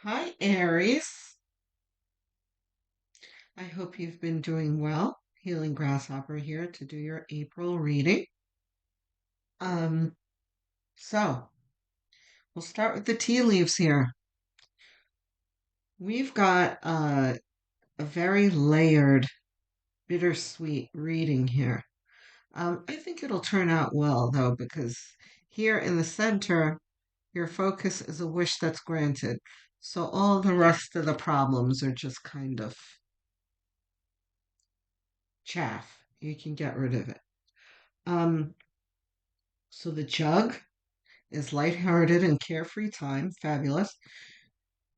Hi, Aries. I hope you've been doing well. Healing Grasshopper here to do your April reading. Um, so we'll start with the tea leaves here. We've got a very layered, bittersweet reading here. I think it'll turn out well though, because here in the center, your focus is a wish that's granted. So all the rest of the problems are just kind of chaff. You can get rid of it. Um, so the jug is lighthearted and carefree time, fabulous.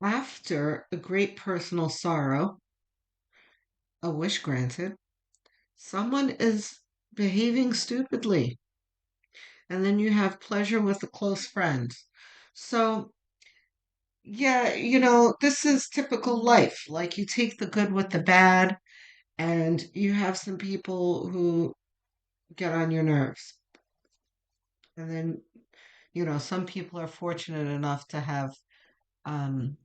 After a great personal sorrow, a wish granted, someone is behaving stupidly. And then you have pleasure with a close friend. So, yeah, this is typical life. Like you take the good with the bad, and you have some people who get on your nerves. And then, some people are fortunate enough to have um,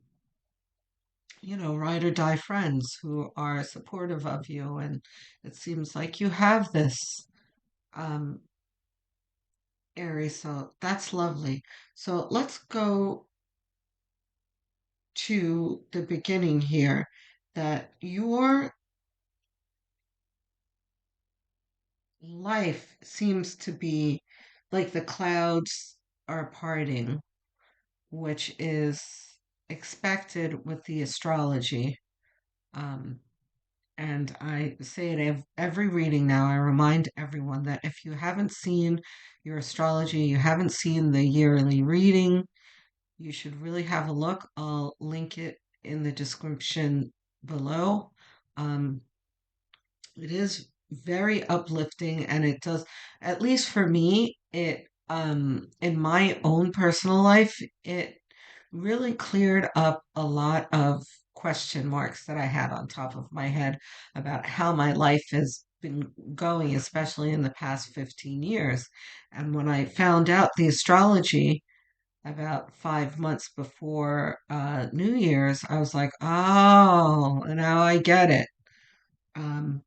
ride or die friends who are supportive of you. And it seems like you have this, um, Aries. So that's lovely. So let's go to the beginning here that your life seems to be like the clouds are parting, which is expected with the astrology. Um, And I say it every reading now. I remind everyone that if you haven't seen your astrology, you haven't seen the yearly reading, you should really have a look. I'll link it in the description below. Um, it is very uplifting and it does, at least for me, it in my own personal life, it really cleared up a lot of question marks that I had on top of my head about how my life has been going, especially in the past 15 years. And when I found out the astrology about 5 months before New Year's, I was like, oh, now I get it. Um,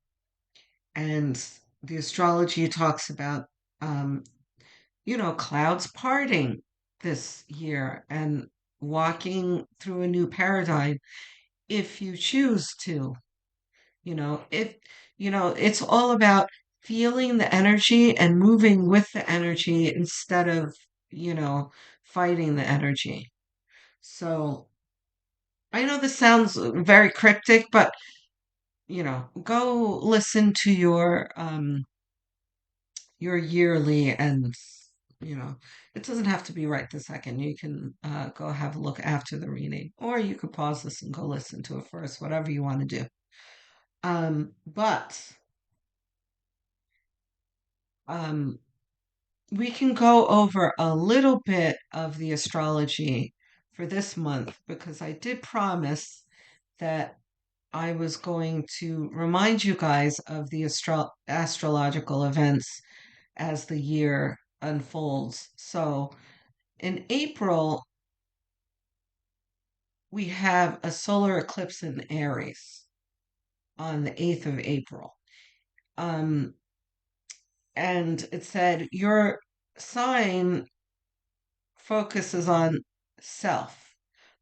and the astrology talks about, um, clouds parting this year and walking through a new paradigm if you choose to. If, it's all about feeling the energy and moving with the energy instead of, you know, fighting the energy. So I know this sounds very cryptic, but, go listen to your yearly and you know it doesn't have to be right this second. You can go have a look after the reading, or you could pause this and go listen to it first, whatever you want to do. But um we can go over a little bit of the astrology for this month because I did promise that I was going to remind you guys of the astrological events as the year unfolds. So in April, we have a solar eclipse in Aries on the 8th of April. Um, and it said your sign focuses on self,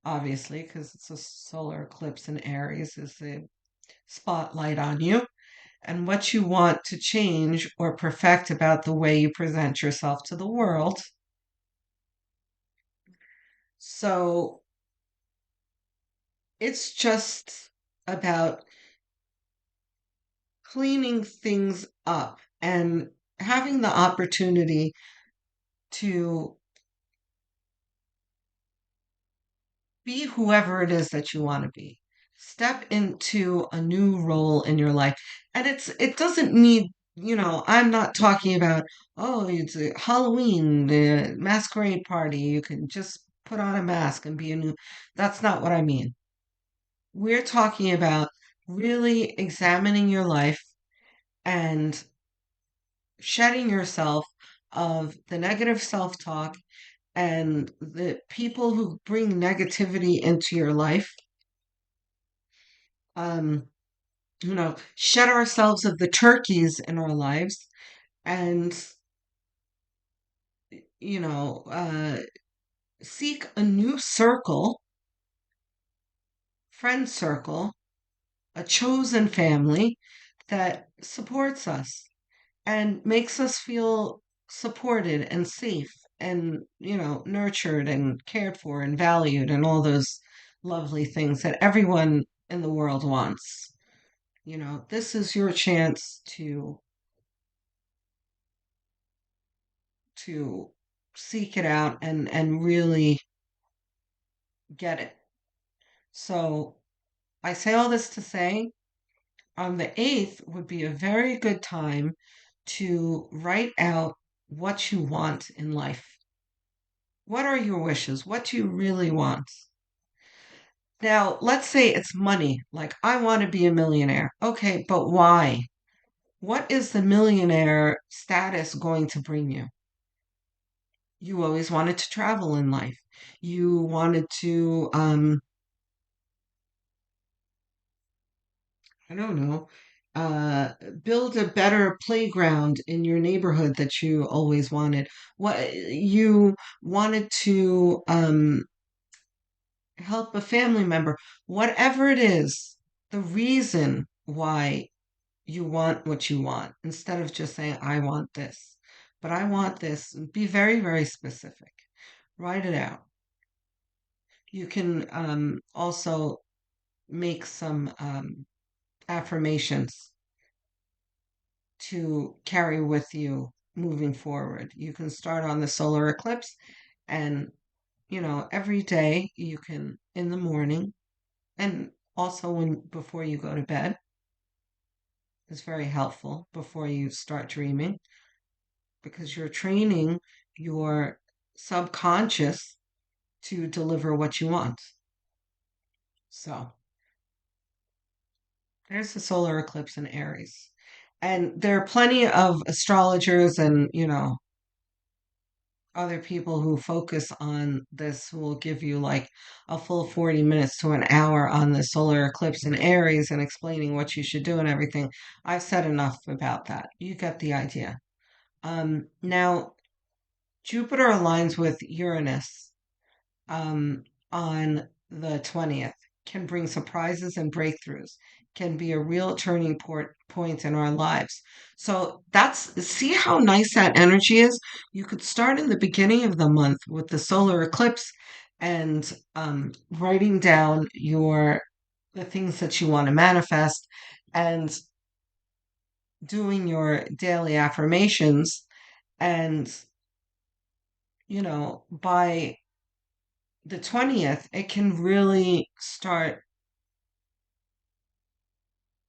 obviously, because it's a solar eclipse in Aries, is the spotlight on you and what you want to change or perfect about the way you present yourself to the world. So it's just about cleaning things up and having the opportunity to be whoever it is that you want to be. Step into a new role in your life. And it doesn't need, I'm not talking about, oh, it's a Halloween, the masquerade party. You can just put on a mask and be a new. That's not what I mean. We're talking about really examining your life and shedding yourself of the negative self talk And the people who bring negativity into your life, um, shed ourselves of the turkeys in our lives and, you know, uh, seek a new circle, friend circle, a chosen family that supports us and makes us feel supported and safe and, nurtured and cared for and valued and all those lovely things that everyone in the world wants. This is your chance to seek it out and really get it. So I say all this to say on the 8th would be a very good time to write out what you want in life. What are your wishes? What do you really want? Now, let's say it's money. Like, I want to be a millionaire. Okay, but why? What is the millionaire status going to bring you? You always wanted to travel in life. You wanted to, I don't know, uh, build a better playground in your neighborhood that you always wanted. What you wanted to help a family member, whatever it is, the reason why you want what you want, instead of just saying, I want this, but I want this, be very, very specific. Write it out. You can also make some affirmations to carry with you moving forward. You can start on the solar eclipse and, every day you can in the morning and also when before you go to bed is very helpful before you start dreaming because you're training your subconscious to deliver what you want. So, there's the solar eclipse in Aries. And there are plenty of astrologers and, other people who focus on this who will give you like a full 40 minutes to an hour on the solar eclipse in Aries and explaining what you should do and everything. I've said enough about that. You get the idea. Now, Jupiter aligns with Uranus um, on the 20th, can bring surprises and breakthroughs, can be a real turning point in our lives. So see how nice that energy is? You could start in the beginning of the month with the solar eclipse and writing down the things that you want to manifest and doing your daily affirmations and by the 20th, it can really start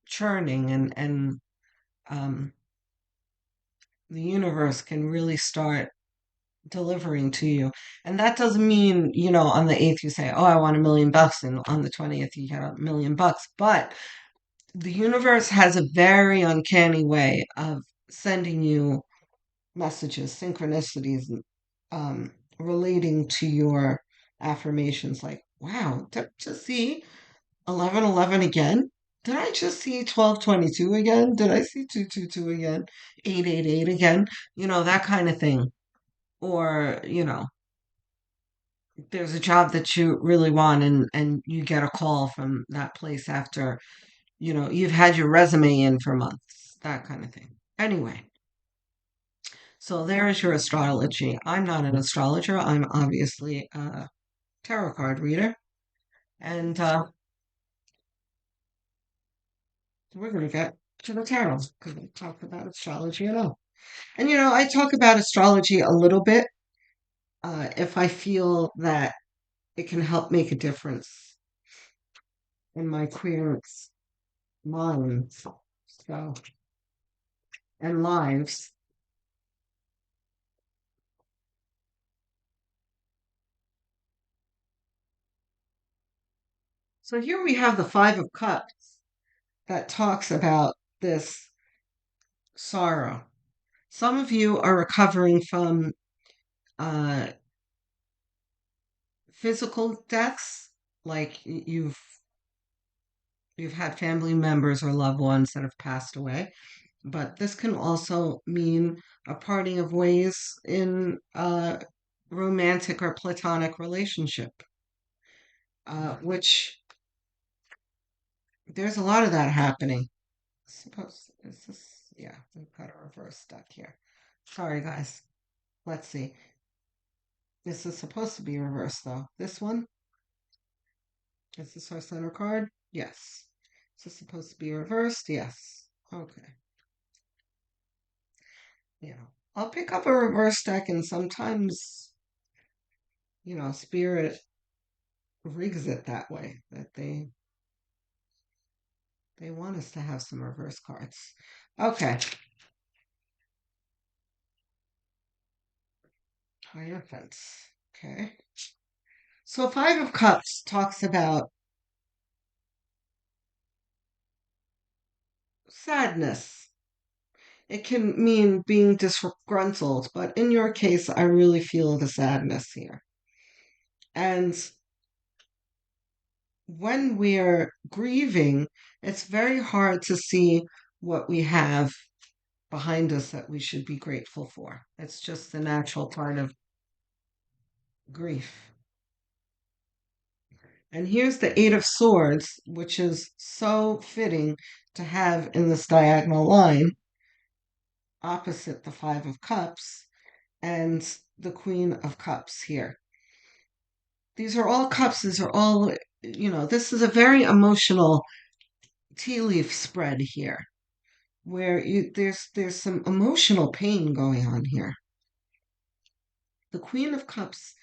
churning and um, the universe can really start delivering to you. And that doesn't mean, on the 8th you say, oh, I want $1 million. And on the 20th you get $1 million. But the universe has a very uncanny way of sending you messages, synchronicities, relating to your affirmations. Like, wow, to see 1111 again? Did I just see 1222 again? Did I see 222 again? 888 again? That kind of thing. Or, there's a job that you really want and you get a call from that place after, you've had your resume in for months. That kind of thing. Anyway, so there is your astrology. I'm not an astrologer. I'm obviously a tarot card reader. And we're going to get to the tarot because we talked about astrology at all. And I talk about astrology a little bit if I feel that it can help make a difference in my queer minds so, and lives. So here we have the Five of Cups that talks about this sorrow. Some of you are recovering from uh, physical deaths, like you've had family members or loved ones that have passed away, but this can also mean a parting of ways in a romantic or platonic relationship, which there's a lot of that happening. Suppose is this? Yeah, we've got a reverse deck here. Sorry, guys. Let's see. This is supposed to be reversed, though. This one is this our center card? Yes. Is this supposed to be reversed? Yes. Okay. Yeah. I'll pick up a reverse deck, and sometimes, Spirit rigs it that way, that they want us to have some reverse cards. Okay. Hierophants. Okay. So Five of Cups talks about sadness. It can mean being disgruntled, but in your case, I really feel the sadness here. And when we're grieving, it's very hard to see what we have behind us that we should be grateful for. It's just the natural part of grief. And here's the Eight of Swords, which is so fitting to have in this diagonal line opposite the Five of Cups and the Queen of Cups here. These are all cups. These are all, this is a very emotional tea leaf spread here where there's some emotional pain going on here. The Queen of Cups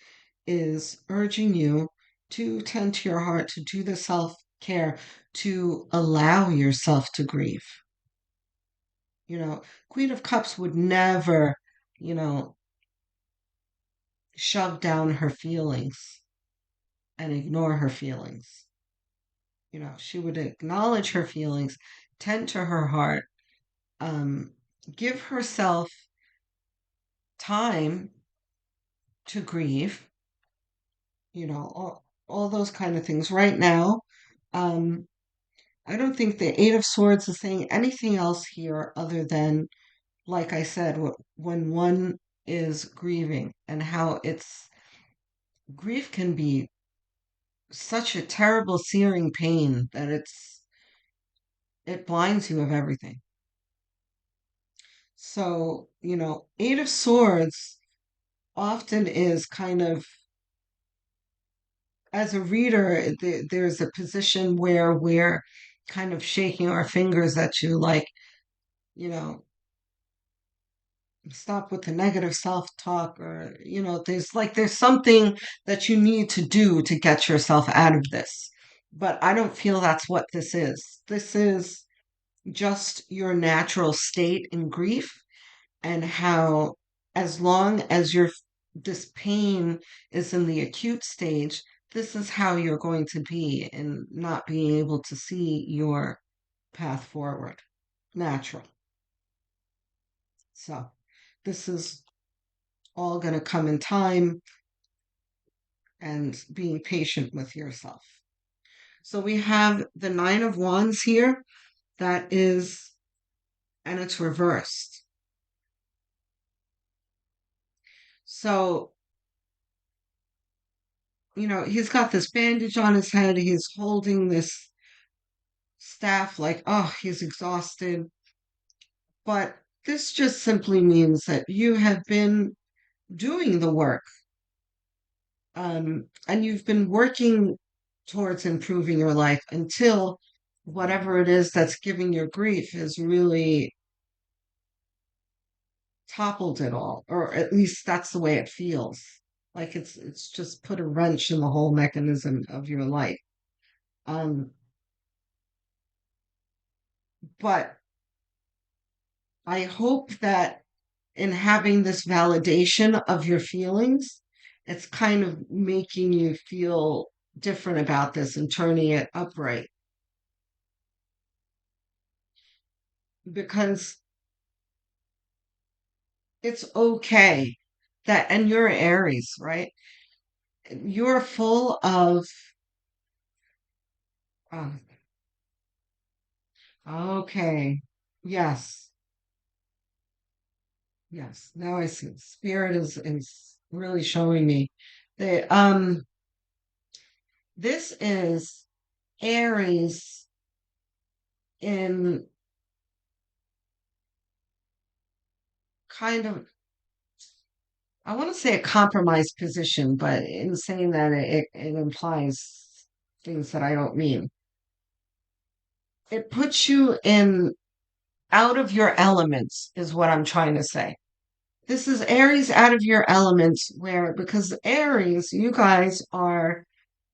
is urging you to tend to your heart, to do the self-care, to allow yourself to grieve. Queen of Cups would never, you know, shove down her feelings and ignore her feelings. She would acknowledge her feelings, tend to her heart, um, give herself time to grieve, all those kind of things. Right now, um, I don't think the Eight of Swords is saying anything else here other than, like I said, when one is grieving and how grief can be such a terrible searing pain that it blinds you of everything. So, Eight of Swords often is kind of, as a reader, there's a position where we're kind of shaking our fingers at you, like, you know, stop with the negative self-talk, or, there's something that you need to do to get yourself out of this. But I don't feel that's what this is. This is just your natural state in grief, and how, as long as this pain is in the acute stage, this is how you're going to be in not being able to see your path forward. Natural. So this is all going to come in time, and being patient with yourself. So we have the Nine of Wands here. And it's reversed. So he's got this bandage on his head. He's holding this staff like, oh, he's exhausted. But this just simply means that you have been doing the work, and you've been working towards improving your life until whatever it is that's giving your grief has really toppled it all, or at least that's the way it feels. Like it's just put a wrench in the whole mechanism of your life. Um, but I hope that in having this validation of your feelings, it's kind of making you feel different about this and turning it upright. Because it's okay and you're Aries, right? You're full of, um, okay. Yes. Yes. Now I see. Spirit is really showing me that this is Aries in kind of, I want to say a compromised position, but in saying that it implies things that I don't mean. It puts you in out of your elements, is what I'm trying to say. This is Aries out of your elements, where because Aries, you guys are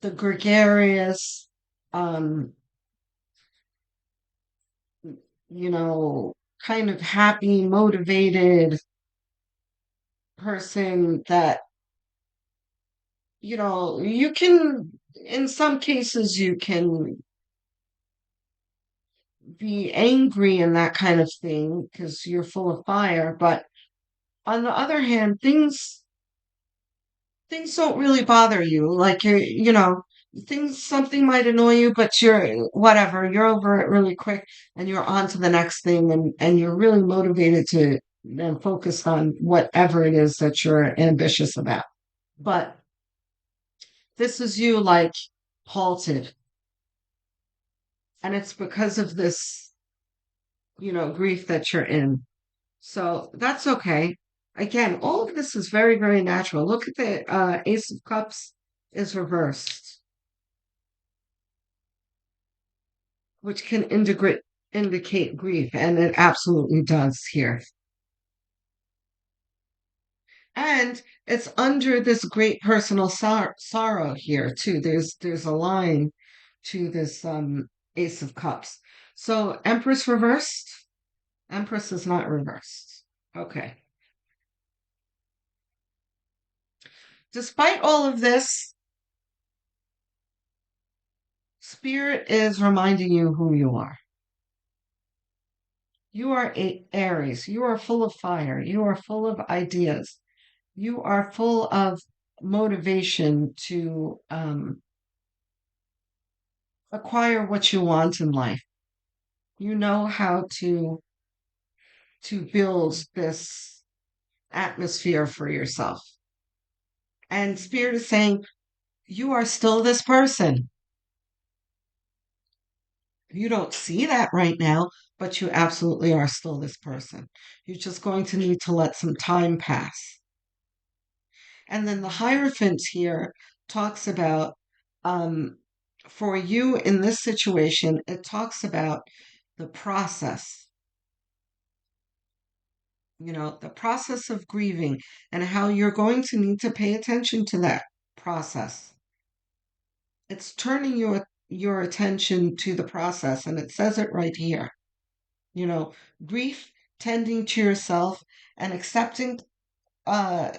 the gregarious, um, you know, kind of happy, motivated person that, you can, in some cases, you can be angry and that kind of thing because you're full of fire. But on the other hand, things don't really bother you. Like things something might annoy you, but you're whatever, you're over it really quick and you're on to the next thing and you're really motivated to and focused on whatever it is that you're ambitious about. But this is you like halted. And it's because of this, grief that you're in. So that's okay. Again, all of this is very, very natural. Look at the Ace of Cups is reversed, which can indicate grief, and it absolutely does here. And it's under this great personal sorrow here too. There's a line to this Ace of Cups. So Empress reversed. Empress is not reversed. Okay. Despite all of this, Spirit is reminding you who you are. You are a Aries. You are full of fire. You are full of ideas. You are full of motivation to acquire what you want in life. You know how to build this atmosphere for yourself. And Spirit is saying, you are still this person. You don't see that right now, but you absolutely are still this person. You're just going to need to let some time pass. And then the Hierophant here talks about, um, for you in this situation, it talks about the process, the process of grieving and how you're going to need to pay attention to that process. It's turning your attention to the process, and it says it right here. You know, grief, tending to yourself, and accepting uh,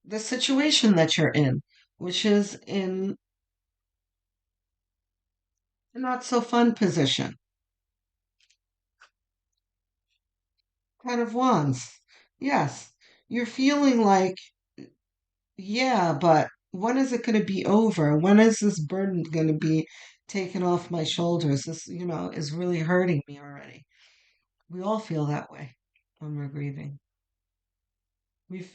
the situation that you're in, which is in a not so fun position. Kind of wands. Yes, you're feeling like, yeah, but when is it going to be over? When is this burden going to be taken off my shoulders? This, is really hurting me already. We all feel that way when we're grieving. We,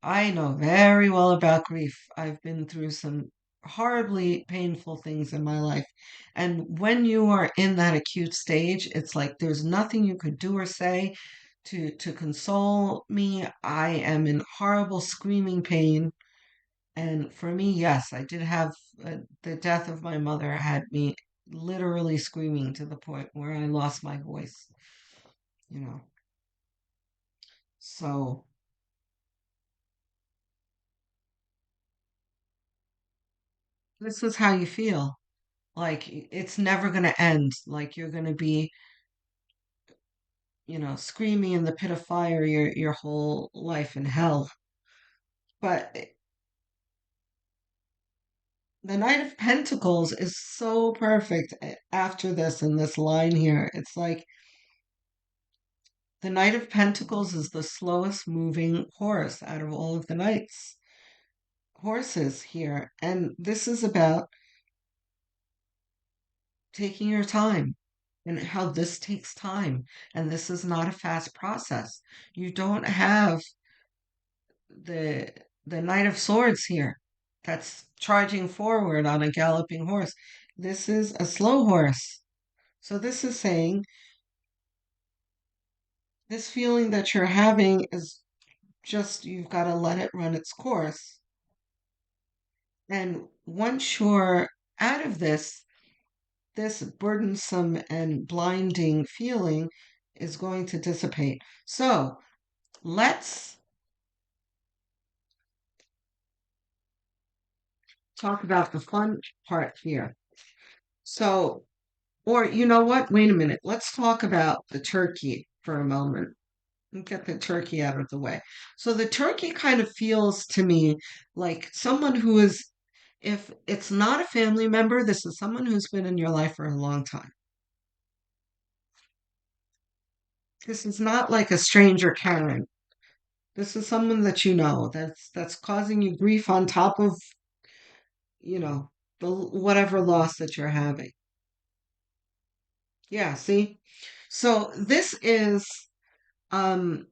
I know very well about grief. I've been through some horribly painful things in my life. And when you are in that acute stage, it's like there's nothing you could do or say to console me. I am in horrible screaming pain. And for me, yes, I did have the death of my mother had me literally screaming to the point where I lost my voice, you know. So this is how you feel. Like it's never going to end. Like you're going to be, screaming in the pit of fire your whole life in hell. But the Knight of Pentacles is so perfect after this in this line here. It's like the Knight of Pentacles is the slowest moving horse out of all of the knights. horses here, and this is about taking your time and how this takes time. And this is not a fast process. You don't have the the Knight of Swords here that's charging forward on a galloping horse. This is a slow horse. So this is saying this feeling that you're having is just you've got to let it run its course. And once you're out of this burdensome and blinding feeling is going to dissipate. So let's talk about the fun part here. So, or you know what? Wait a minute. Let's talk about the turkey for a moment and get the turkey out of the way. So, the turkey kind of feels to me like someone who is, if it's not a family member, this is someone who's been in your life for a long time. This is not like a stranger Karen. This is someone that you know that's causing you grief on top of, you know, the whatever loss that you're having. Yeah, see? So this is um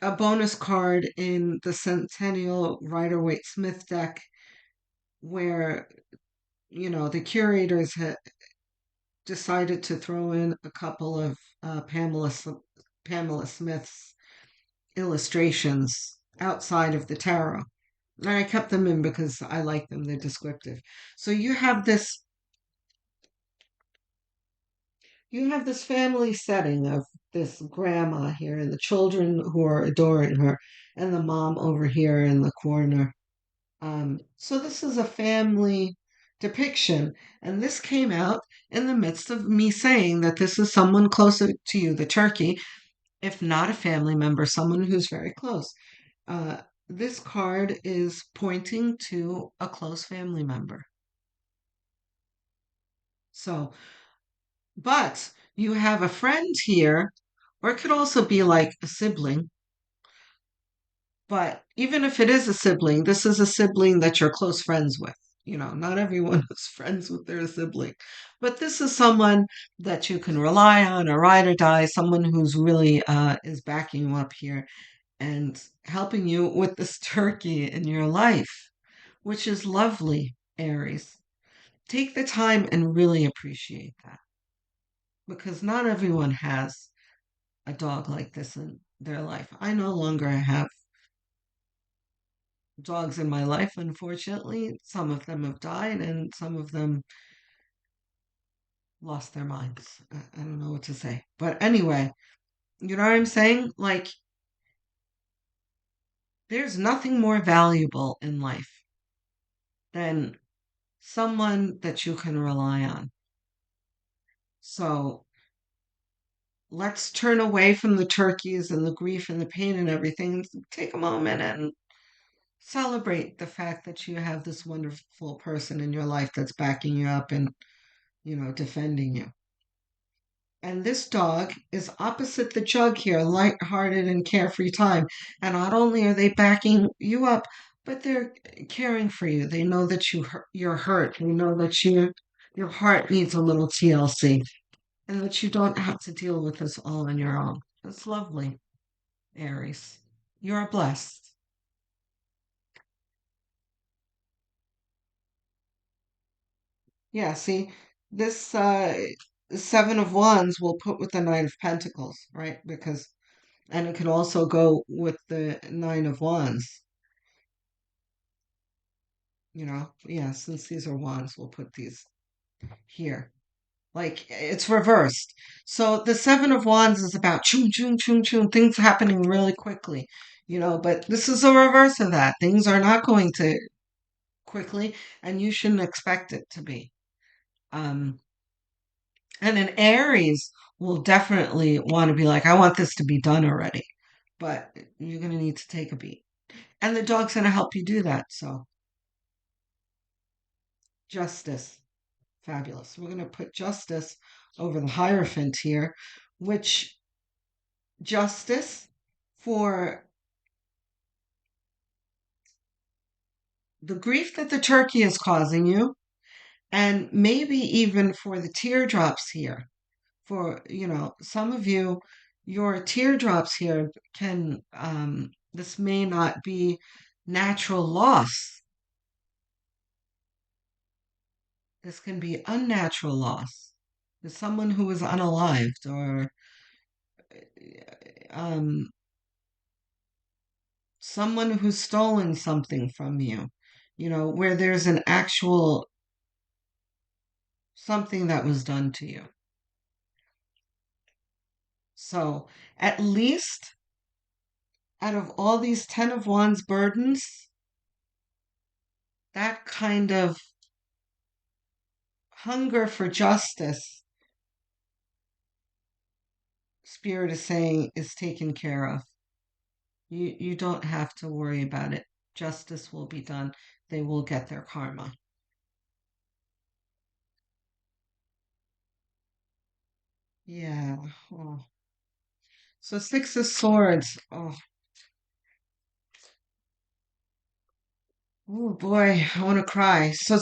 a bonus card in the Centennial Rider-Waite Smith deck where, the curators had decided to throw in a couple of Pamela Smith's illustrations outside of the tarot. And I kept them in because I like them. They're descriptive. So you have this family setting of this grandma here and the children who are adoring her and the mom over here in the corner. So this is a family depiction, and this came out in the midst of me saying that this is someone closer to you, the turkey, if not a family member, someone who's very close. Uh, this card is pointing to a close family member. So, but you have a friend here, or it could also be like a sibling. But even if it is a sibling, this is a sibling that you're close friends with. Not everyone is friends with their sibling. But this is someone that you can rely on, a ride or die, someone who's really is backing you up here and helping you with this turkey in your life, which is lovely, Aries. Take the time and really appreciate that because not everyone has a dog like this in their life. I no longer have dogs in my life, unfortunately. Some of them have died and some of them lost their minds. I don't know what to say. But anyway, you know what I'm saying? Like, there's nothing more valuable in life than someone that you can rely on. So let's turn away from the turkeys and the grief and the pain and everything and take a moment and celebrate the fact that you have this wonderful person in your life that's backing you up and, defending you. And this dog is opposite the jug here, light-hearted and carefree time. And not only are they backing you up, but they're caring for you. They know that you're hurt. They know that your heart needs a little TLC and that you don't have to deal with this all on your own. It's lovely, Aries. You're blessed. Yeah, see, this Seven of Wands will put with the Nine of Pentacles, right? And it can also go with the Nine of Wands. Yeah, since these are wands, we'll put these here. Like it's reversed. So the Seven of Wands is about choom, choom, choom, choom, things happening really quickly, but this is a reverse of that. Things are not going to quickly, and you shouldn't expect it to be. Um, and an Aries will definitely want to be like, I want this to be done already. But you're going to need to take a beat. And the dog's going to help you do that. So, justice. Fabulous. We're going to put justice over the Hierophant here, which justice for the grief that the turkey is causing you, and maybe even for the teardrops here. For, some of you, your teardrops here this may not be natural loss. This can be unnatural loss. There's someone who is unalived or um, someone who's stolen something from you, where there's an actual something that was done to you. So, at least out of all these Ten of Wands burdens, that kind of hunger for justice, Spirit is saying, is taken care of. You don't have to worry about it. Justice will be done. They will get their karma. Yeah. Oh. So Six of Swords. Oh boy, I want to cry. So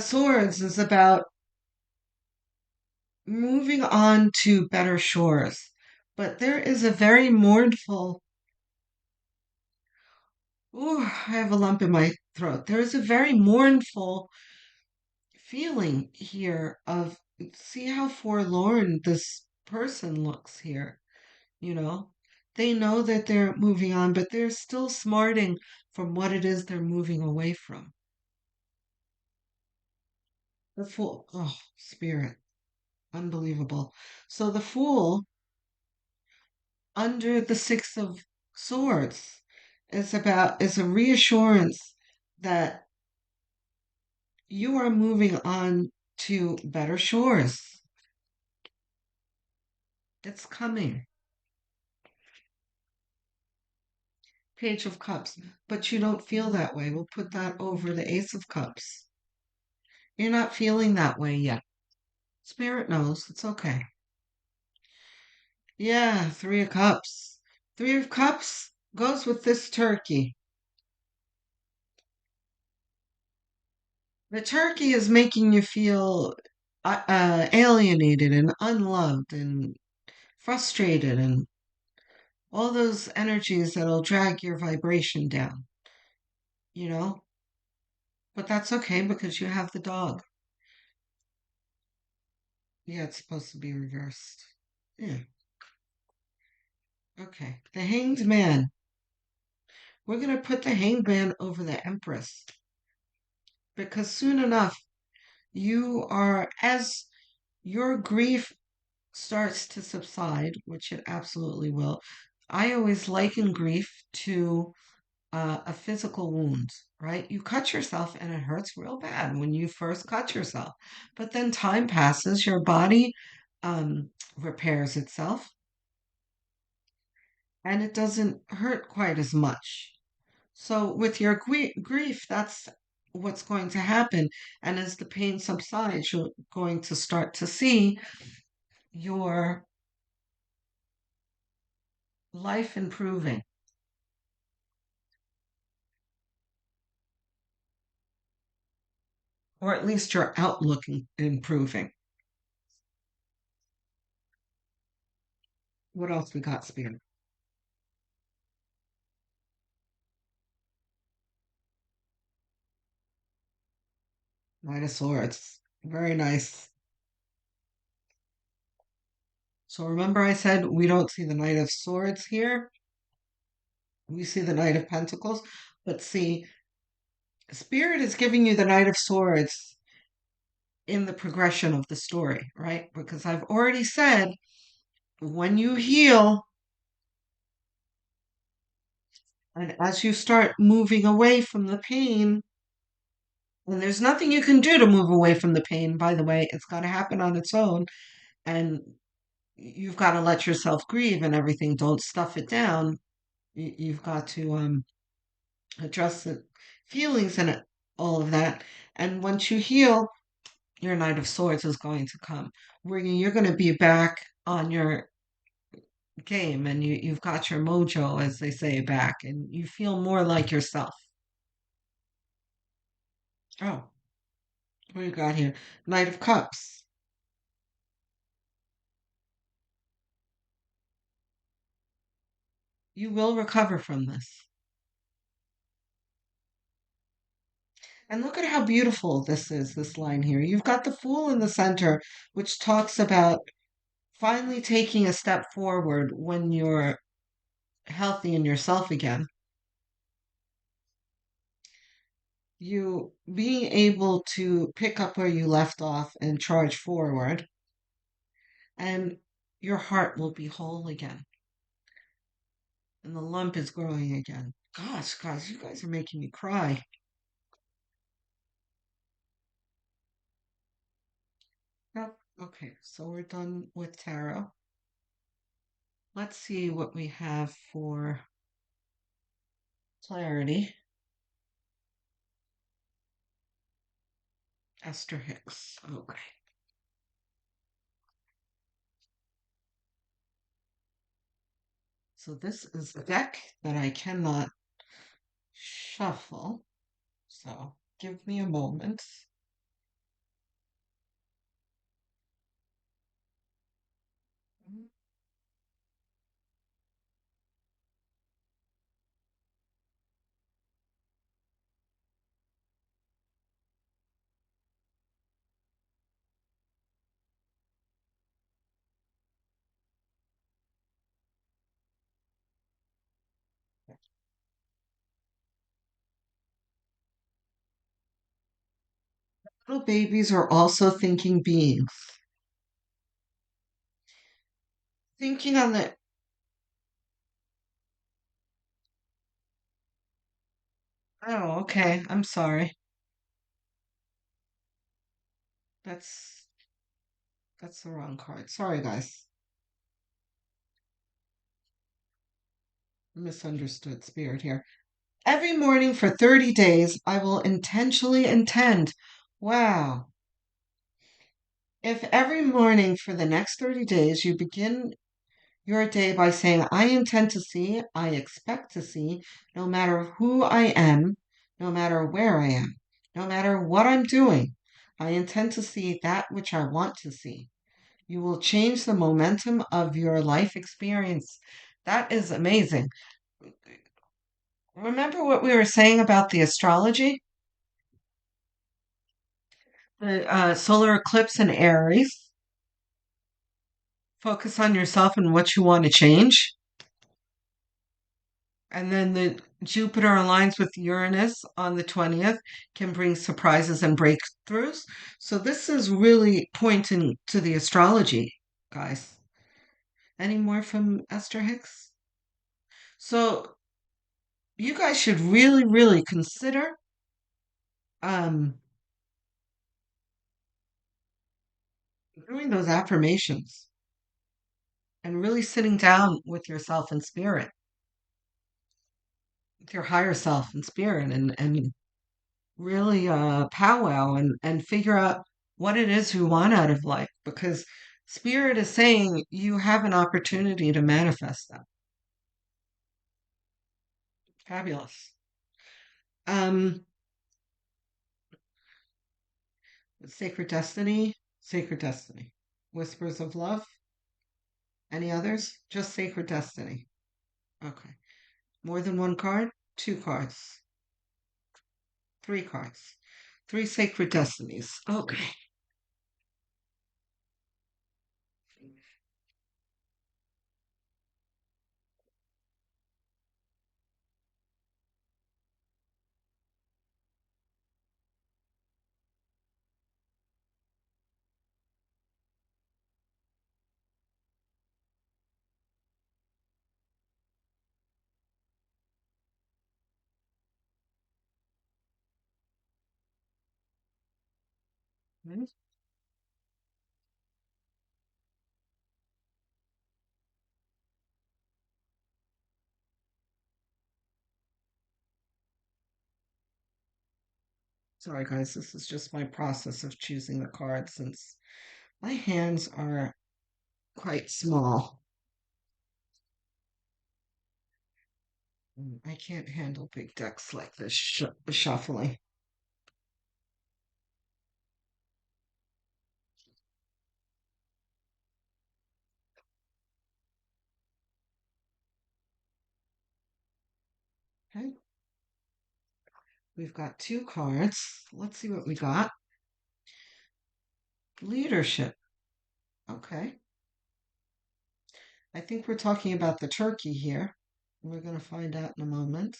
Swords is about moving on to better shores. But there is a very mournful. Oh, I have a lump in my throat. There is a very mournful feeling here of see how forlorn this person looks here, you know? They know that they're moving on, but they're still smarting from what it is they're moving away from. The Fool, oh, Spirit, unbelievable. So the Fool under the Six of Swords is a reassurance that you are moving on to better shores. It's coming. Page of Cups. But you don't feel that way. We'll put that over the Ace of Cups. You're not feeling that way yet. Spirit knows. It's okay. Yeah, Three of Cups. Three of Cups goes with this turkey. The turkey is making you feel alienated and unloved and frustrated and all those energies that'll drag your vibration down, you know? But that's okay because you have the dog. Yeah, it's supposed to be reversed. Yeah, okay. The Hanged Man. We're going to put the Hanged Man over the Empress because soon enough, as your grief starts to subside, which it absolutely will. I always liken grief to a physical wound, right? You cut yourself and it hurts real bad when you first cut yourself. But then time passes, your body repairs itself, and it doesn't hurt quite as much. So, with your grief, that's what's going to happen. And as the pain subsides, you're going to start to see your life improving, or at least your outlook improving. What else we got, Spirit? Knight of Swords. Very nice. So remember I said we don't see the Knight of Swords here. We see the Knight of Pentacles. But see, Spirit is giving you the Knight of Swords in the progression of the story, right? Because I've already said when you heal and as you start moving away from the pain, and there's nothing you can do to move away from the pain, by the way, it's got to happen on its own. And you've got to let yourself grieve and everything. Don't stuff it down. You've got to address the feelings and all of that. And once you heal, your Knight of Swords is going to come, where you're going to be back on your game and you've got your mojo, as they say, back, and you feel more like yourself. Oh, what do you got here? Knight of Cups. You will recover from this. And look at how beautiful this is, this line here. You've got the Fool in the center, which talks about finally taking a step forward when you're healthy in yourself again. You being able to pick up where you left off and charge forward, and your heart will be whole again, and the lump is growing again. Gosh, guys, you guys are making me cry. Yep. Okay, so we're done with tarot. Let's see what we have for clarity. Esther Hicks. Okay. So this is a deck that I cannot shuffle. So give me a moment. Little babies are also thinking beings. Thinking on the. Oh, okay. I'm sorry. That's that's the wrong card. Sorry, guys. Misunderstood spirit here. Every morning for 30 days, I will intentionally intend. Wow. If every morning for the next 30 days you begin your day by saying, I intend to see, I expect to see, no matter who I am, no matter where I am, no matter what I'm doing, I intend to see that which I want to see. You will change the momentum of your life experience. That is amazing. Remember what we were saying about the astrology? The solar eclipse in Aries. Focus on yourself and what you want to change. And then the Jupiter aligns with Uranus on the 20th, can bring surprises and breakthroughs. So this is really pointing to the astrology, guys. Any more from Esther Hicks? So you guys should really, really consider um, doing those affirmations and really sitting down with yourself in spirit, with your higher self in spirit, and really powwow and figure out what it is you want out of life, because spirit is saying you have an opportunity to manifest that. Fabulous. Um, Sacred Destiny, Sacred Destiny. Whispers of Love. Any others? Just Sacred Destiny. Okay. More than one card? Two cards. Three cards. Three Sacred Destinies. Okay. Sorry, guys, this is just my process of choosing the cards since my hands are quite small. I can't handle big decks like this shuffling. We've got two cards. Let's see what we got. Leadership. Okay. I think we're talking about the turkey here. We're going to find out in a moment.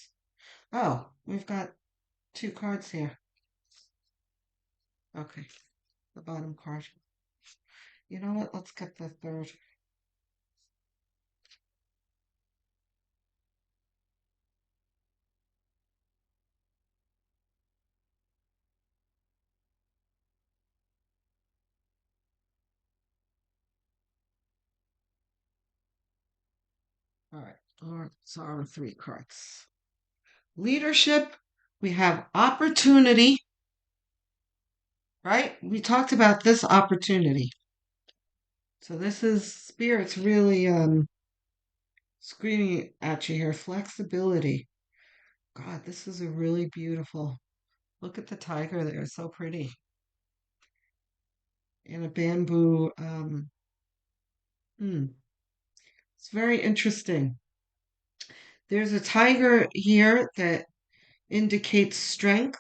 Oh, we've got two cards here. Okay. The bottom card. You know what? Let's get the third. All right. So our three cards. Leadership. We have opportunity, right? We talked about this opportunity. So this is spirits really screaming at you here. Flexibility. God, this is a really beautiful. Look at the tiger there, so pretty. And a bamboo. It's very interesting. There's a tiger here that indicates strength,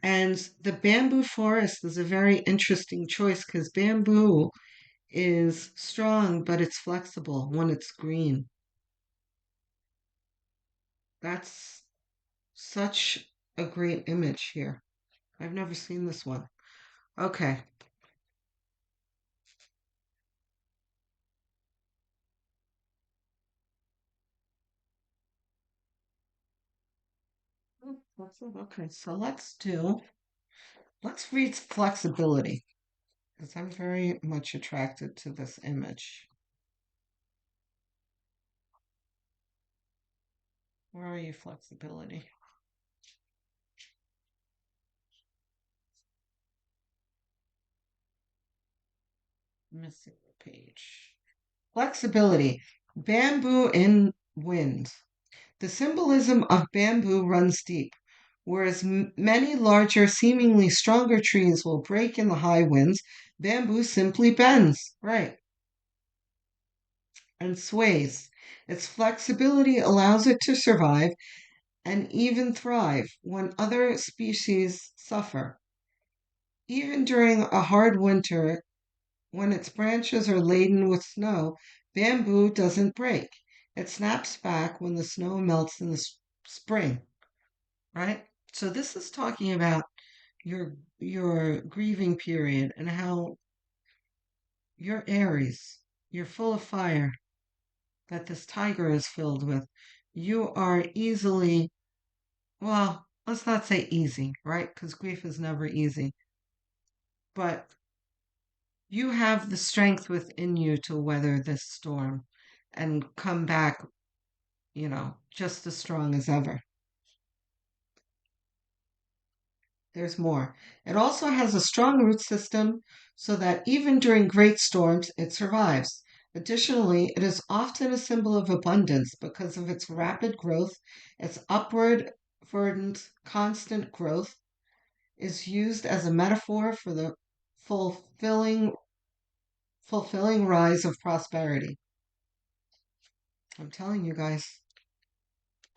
and the bamboo forest is a very interesting choice because bamboo is strong, but it's flexible when it's green. That's such a great image here. I've never seen this one. Okay. Okay, so let's read flexibility because I'm very much attracted to this image. Where are you, flexibility? Missing the page. Flexibility. Bamboo in wind. The symbolism of bamboo runs deep. Whereas many larger, seemingly stronger trees will break in the high winds, bamboo simply bends, right, and sways. Its flexibility allows it to survive and even thrive when other species suffer. Even during a hard winter, when its branches are laden with snow, bamboo doesn't break. It snaps back when the snow melts in the spring, right? So this is talking about your grieving period and how you're Aries, you're full of fire that this tiger is filled with. You are easily, well, let's not say easy, right? Because grief is never easy. But you have the strength within you to weather this storm and come back, just as strong as ever. There's more. It also has a strong root system so that even during great storms, it survives. Additionally, it is often a symbol of abundance because of its rapid growth. Its upward, verdant, constant growth is used as a metaphor for the fulfilling, fulfilling rise of prosperity. I'm telling you guys,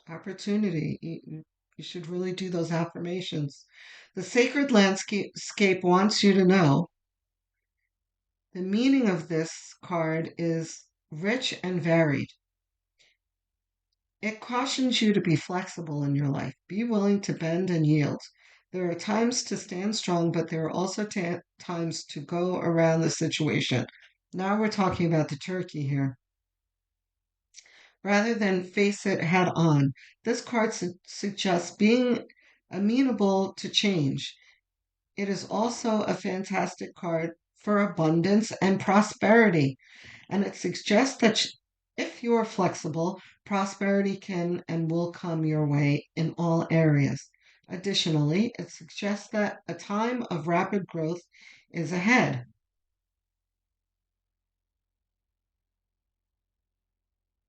opportunity. You should really do those affirmations. The sacred landscape wants you to know the meaning of this card is rich and varied. It cautions you to be flexible in your life. Be willing to bend and yield. There are times to stand strong, but there are also times to go around the situation. Now we're talking about the turkey here. Rather than face it head on, this card suggests being amenable to change. It is also a fantastic card for abundance and prosperity. And it suggests that if you're flexible, prosperity can and will come your way in all areas. Additionally, it suggests that a time of rapid growth is ahead.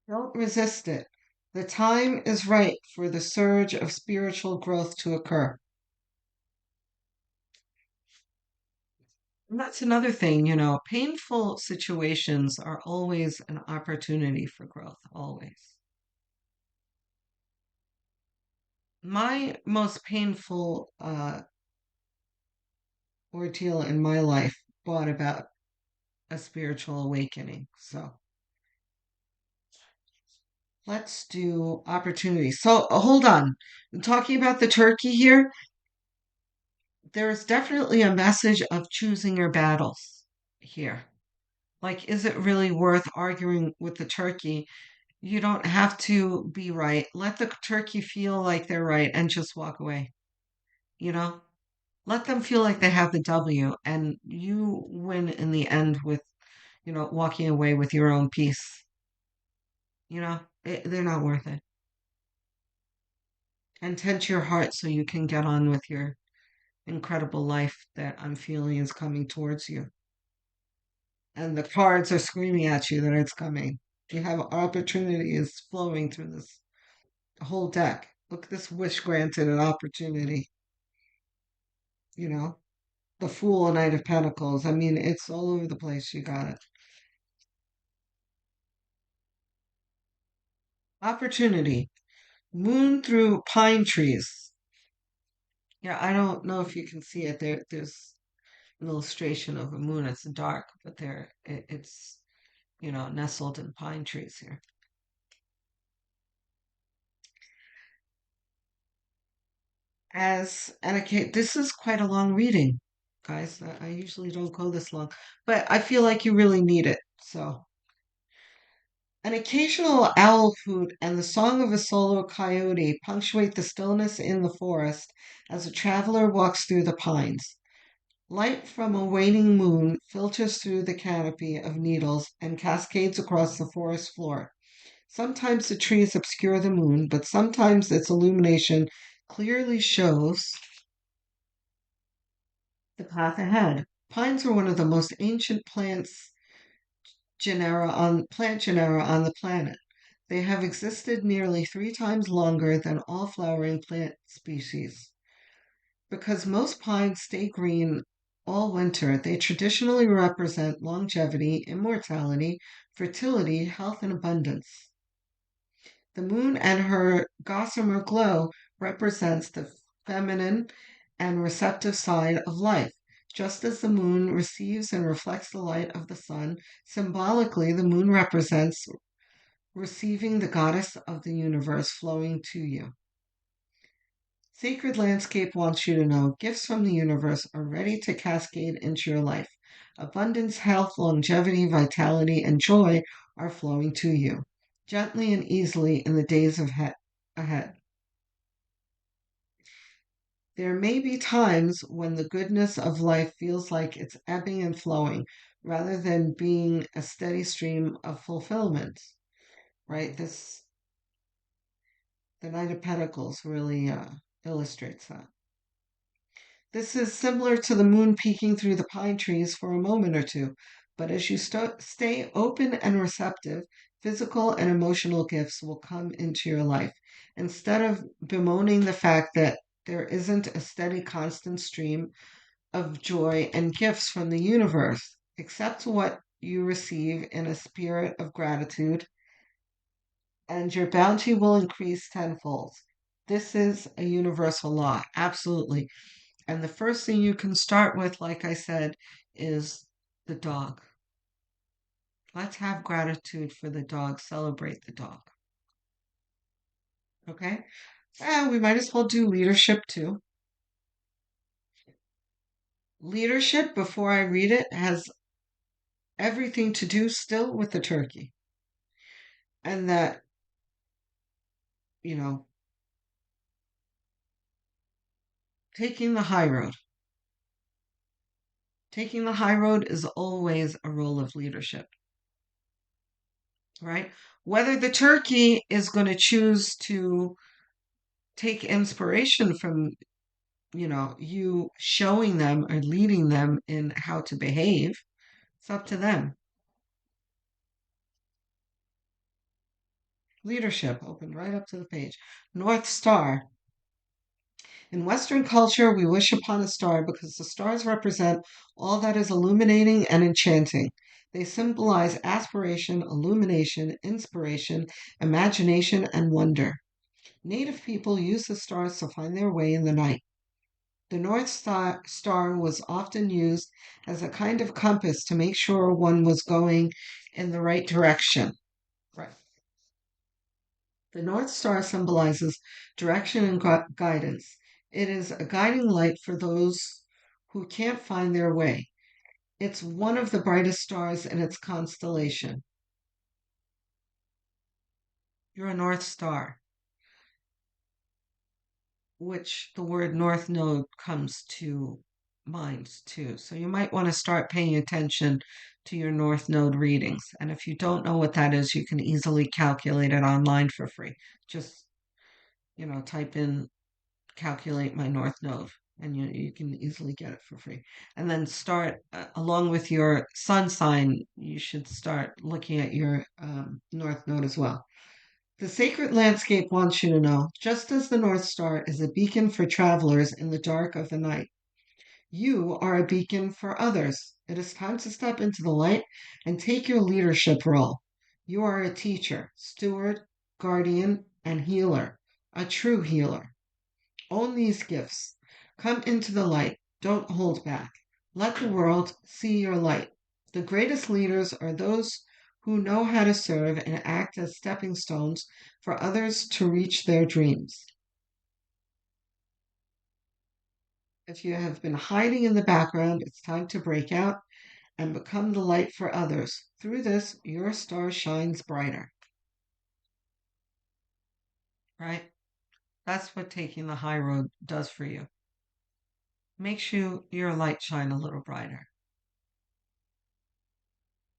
Don't resist it. The time is right for the surge of spiritual growth to occur. And that's another thing, painful situations are always an opportunity for growth, always. My most painful ordeal in my life brought about a spiritual awakening. So let's do opportunity. So hold on. Talking about the turkey here, there's definitely a message of choosing your battles here. Like, is it really worth arguing with the turkey? You don't have to be right. Let the turkey feel like they're right and just walk away. You know, let them feel like they have the W and you win in the end with, walking away with your own peace. They're not worth it. And tend to your heart so you can get on with your incredible life that I'm feeling is coming towards you. And the cards are screaming at you that it's coming. You have opportunity is flowing through this whole deck. Look at this wish granted an opportunity, you know? The Fool and Knight of Pentacles. I mean, it's all over the place. You got it. Opportunity. Moon through pine trees. Yeah, I don't know if you can see it. There's an illustration of a moon. It's dark, but it's nestled in pine trees here. This is quite a long reading, guys. I usually don't go this long, but I feel like you really need it. So, an occasional owl hoot and the song of a solo coyote punctuate the stillness in the forest as a traveler walks through the pines. Light from a waning moon filters through the canopy of needles and cascades across the forest floor. Sometimes the trees obscure the moon, but sometimes its illumination clearly shows the path ahead. Pines are one of the most ancient plant genera on the planet. They have existed nearly 3 times longer than all flowering plant species. Because most pines stay green all winter, they traditionally represent longevity, immortality, fertility, health, and abundance. The moon and her gossamer glow represents the feminine and receptive side of life. Just as the moon receives and reflects the light of the sun, symbolically, the moon represents receiving the goddess of the universe flowing to you. Sacred Landscape wants you to know gifts from the universe are ready to cascade into your life. Abundance, health, longevity, vitality, and joy are flowing to you, gently and easily in the days ahead. There may be times when the goodness of life feels like it's ebbing and flowing rather than being a steady stream of fulfillment, right? The Knight of Pentacles really illustrates that. This is similar to the moon peeking through the pine trees for a moment or two, but as you stay open and receptive, physical and emotional gifts will come into your life. Instead of bemoaning the fact that there isn't a steady, constant stream of joy and gifts from the universe, accept what you receive in a spirit of gratitude, and your bounty will increase tenfold. This is a universal law, absolutely. And the first thing you can start with, like I said, is the dog. Let's have gratitude for the dog, celebrate the dog. Okay? And we might as well do leadership too. Leadership, before I read it, has everything to do still with the turkey. And that, you know, taking the high road. Taking the high road is always a role of leadership, right? Whether the turkey is going to choose to take inspiration from, you showing them or leading them in how to behave, it's up to them. Leadership opened right up to the page. North Star. In Western culture, we wish upon a star because the stars represent all that is illuminating and enchanting. They symbolize aspiration, illumination, inspiration, imagination, and wonder. Native people used the stars to find their way in the night. The North Star was often used as a kind of compass to make sure one was going in the right direction. Right. The North Star symbolizes direction and guidance. It is a guiding light for those who can't find their way. It's one of the brightest stars in its constellation. You're a North Star, which the word North Node comes to mind too. So you might want to start paying attention to your North Node readings. And if you don't know what that is, you can easily calculate it online for free. Just, type in calculate my North Node and you can easily get it for free. And then start, along with your sun sign, you should start looking at your North Node as well. The sacred landscape wants you to know, just as the North Star is a beacon for travelers in the dark of the night, you are a beacon for others. It is time to step into the light and take your leadership role. You are a teacher, steward, guardian, and healer, a true healer. Own these gifts. Come into the light. Don't hold back. Let the world see your light. The greatest leaders are those who know how to serve and act as stepping stones for others to reach their dreams. If you have been hiding in the background, it's time to break out and become the light for others. Through this, your star shines brighter. Right? That's what taking the high road does for you. Makes your light shine a little brighter.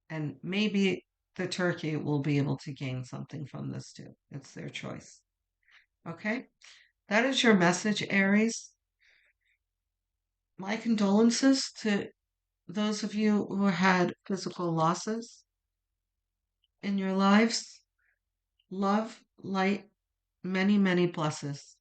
And maybe the turkey will be able to gain something from this too. It's their choice. Okay? That is your message, Aries. My condolences to those of you who had physical losses in your lives. Love, light, many, many blessings.